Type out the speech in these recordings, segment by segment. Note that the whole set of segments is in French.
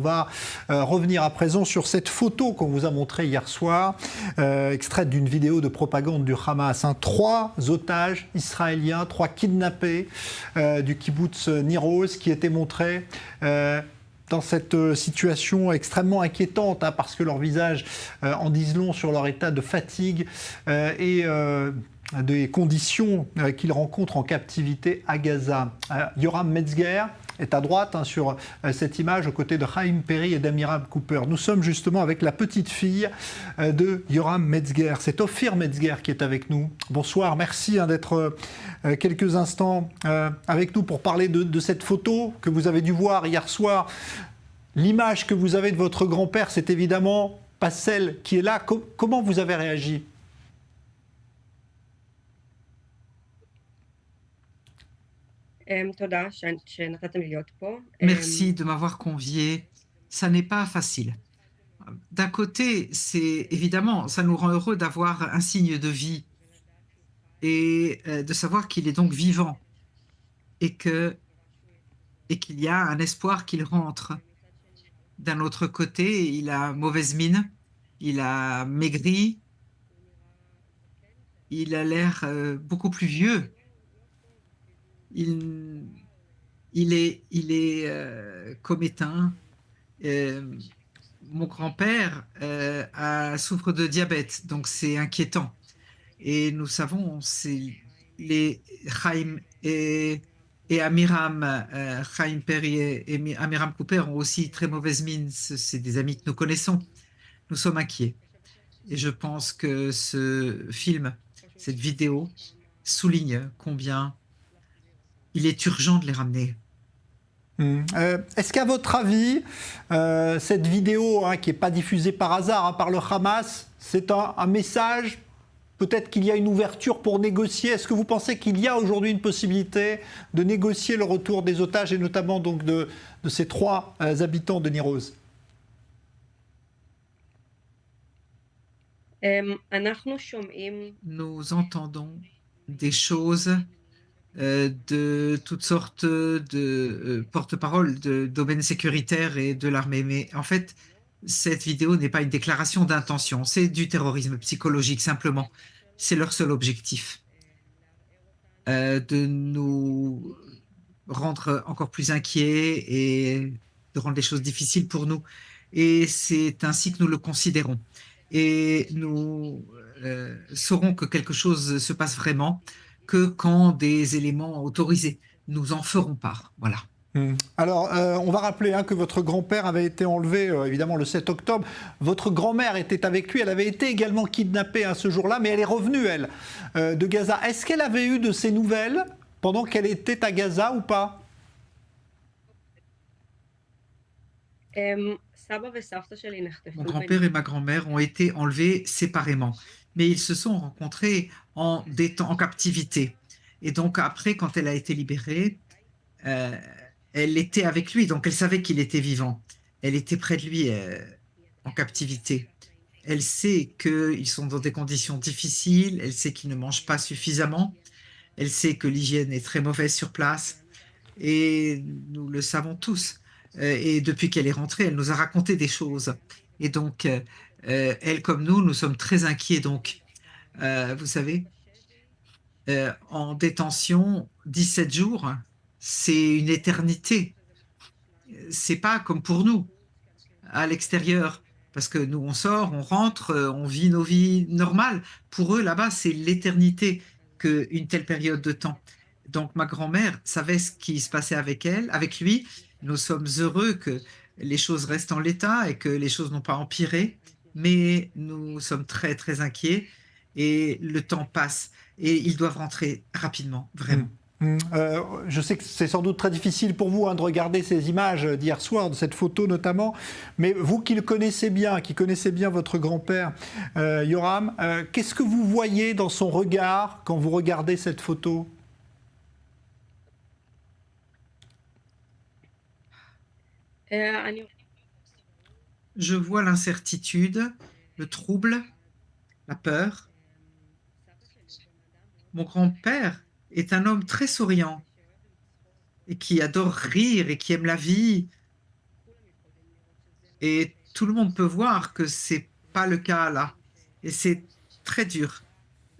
On va revenir à présent sur cette photo qu'on vous a montrée hier soir, extraite d'une vidéo de propagande du Hamas. Trois otages israéliens, trois kidnappés du kibbutz Nir Oz qui étaient montrés dans cette situation extrêmement inquiétante, parce que leurs visages en disent long sur leur état de fatigue et des conditions qu'ils rencontrent en captivité à Gaza. Yoram Metzger est à droite sur cette image aux côtés de Chaim Perry et d'Amiram Cooper. Nous sommes justement avec la petite fille de Yoram Metzger. C'est Ophir Metzger qui est avec nous. Bonsoir, merci d'être quelques instants avec nous pour parler de cette photo que vous avez dû voir hier soir. L'image que vous avez de votre grand-père, c'est évidemment pas celle qui est là. Comment vous avez réagi ? Merci de m'avoir convié. Ça n'est pas facile. D'un côté, c'est évidemment, ça nous rend heureux d'avoir un signe de vie et de savoir qu'il est donc vivant et qu'il y a un espoir qu'il rentre. D'un autre côté, il a mauvaise mine, il a maigri, il a l'air beaucoup plus vieux. Il est comme éteint. Mon grand-père souffre de diabète, donc c'est inquiétant. Et nous savons, les Chaim et Amiram, Chaim Perry et Amiram Cooper ont aussi très mauvaise mine. C'est des amis que nous connaissons. Nous sommes inquiets. Et je pense que ce film, cette vidéo, souligne combien il est urgent de les ramener. Est-ce qu'à votre avis, cette vidéo qui n'est pas diffusée par hasard par le Hamas, c'est un message? Peut-être qu'il y a une ouverture pour négocier. Est-ce que vous pensez qu'il y a aujourd'hui une possibilité de négocier le retour des otages et notamment donc de ces trois habitants de Nir Oz? Nous entendons des choses de toutes sortes de porte-parole de domaines sécuritaires et de l'armée. Mais en fait, cette vidéo n'est pas une déclaration d'intention, c'est du terrorisme psychologique simplement. C'est leur seul objectif, de nous rendre encore plus inquiets et de rendre les choses difficiles pour nous. Et c'est ainsi que nous le considérons. Et nous saurons que quelque chose se passe vraiment que quand des éléments autorisés nous en feront part. Voilà. Alors, on va rappeler que votre grand-père avait été enlevé, évidemment, le 7 octobre. Votre grand-mère était avec lui. Elle avait été également kidnappée ce jour-là, mais elle est revenue, elle, de Gaza. Est-ce qu'elle avait eu de ces nouvelles pendant qu'elle était à Gaza ou pas? Mon grand-père et ma grand-mère ont été enlevés séparément, mais ils se sont rencontrés en captivité. Et donc après, quand elle a été libérée, elle était avec lui, donc elle savait qu'il était vivant. Elle était près de lui en captivité. Elle sait qu'ils sont dans des conditions difficiles, elle sait qu'ils ne mangent pas suffisamment, elle sait que l'hygiène est très mauvaise sur place, et nous le savons tous. Et depuis qu'elle est rentrée, elle nous a raconté des choses. Et donc, elle comme nous sommes très inquiets. Donc, vous savez, en détention, 17 jours, c'est une éternité. C'est pas comme pour nous, à l'extérieur, parce que nous, on sort, on rentre, on vit nos vies normales. Pour eux, là-bas, c'est l'éternité qu'une telle période de temps. Donc, ma grand-mère savait ce qui se passait avec elle, avec lui. Nous sommes heureux que les choses restent en l'état et que les choses n'ont pas empiré, mais nous sommes très, très inquiets et le temps passe et ils doivent rentrer rapidement, vraiment. Je sais que c'est sans doute très difficile pour vous de regarder ces images d'hier soir, de cette photo notamment, mais vous qui le connaissez bien, qui connaissez bien votre grand-père, Yoram, qu'est-ce que vous voyez dans son regard quand vous regardez cette photo? Je vois l'incertitude, le trouble, la peur. Mon grand-père est un homme très souriant et qui adore rire et qui aime la vie. Et tout le monde peut voir que c'est pas le cas là. Et c'est très dur.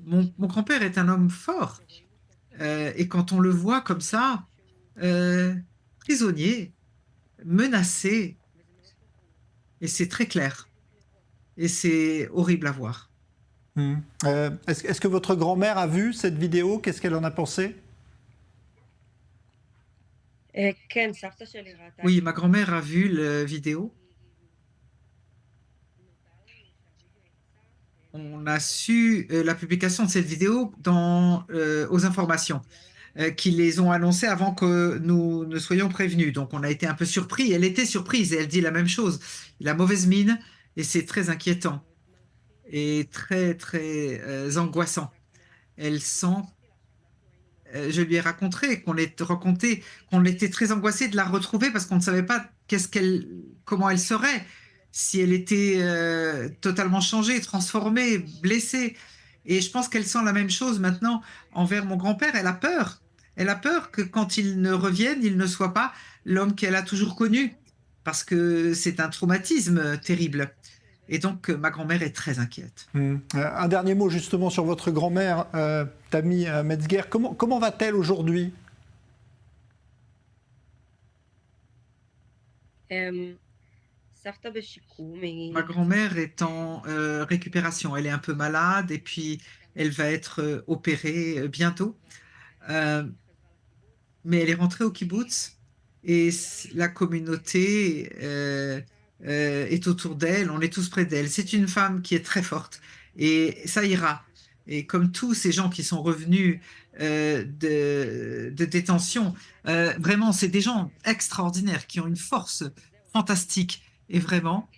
Mon grand-père est un homme fort. Et quand on le voit comme ça, euh, prisonnier, menacé, et c'est très clair. Et c'est horrible à voir. Est-ce que votre grand-mère a vu cette vidéo? Qu'est-ce qu'elle en a pensé? כן, סבתא שלי ראתה את Oui, זה. ma grand-mère a vu la vidéo. On a su la publication de cette vidéo aux informations qui les ont annoncées avant que nous ne soyons prévenus. Donc on a été un peu surpris. Elle était surprise et elle dit la même chose. Il a mauvaise mine et c'est très inquiétant et très, très angoissant. Elle sent. Je lui ai raconté qu'on était très angoissé de la retrouver parce qu'on ne savait pas comment elle serait, si elle était totalement changée, transformée, blessée. Et je pense qu'elle sent la même chose maintenant envers mon grand-père. Elle a peur. Elle a peur que quand il ne revienne, il ne soit pas l'homme qu'elle a toujours connu, parce que c'est un traumatisme terrible. Et donc, ma grand-mère est très inquiète. Un dernier mot justement sur votre grand-mère, Tammy Metzger. Comment va-t-elle aujourd'hui? סבתא בשיקום, היא Ma grand-mère est en récupération. Elle est un peu malade et puis elle va être opérée bientôt. Euh, mais elle est rentrée au kibbutz et la communauté est autour d'elle. On est tous près d'elle. C'est une femme qui est très forte et ça ira. Et comme tous ces gens qui sont revenus de détention, vraiment, c'est des gens extraordinaires qui ont une force fantastique. Et vraiment,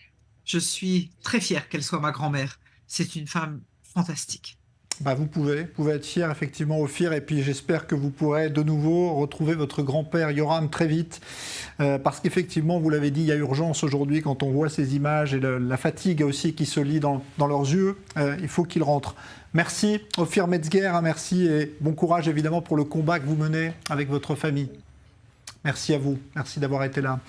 je suis très fière qu'elle soit ma grand-mère. C'est une femme fantastique. Bah, vous pouvez être fier effectivement, Ophir, et puis j'espère que vous pourrez de nouveau retrouver votre grand-père Yoram très vite, parce qu'effectivement, vous l'avez dit, il y a urgence aujourd'hui quand on voit ces images et la fatigue aussi qui se lit dans leurs yeux, il faut qu'ils rentrent. Merci Ophir Metzger, merci et bon courage évidemment pour le combat que vous menez avec votre famille. Merci à vous, merci d'avoir été là.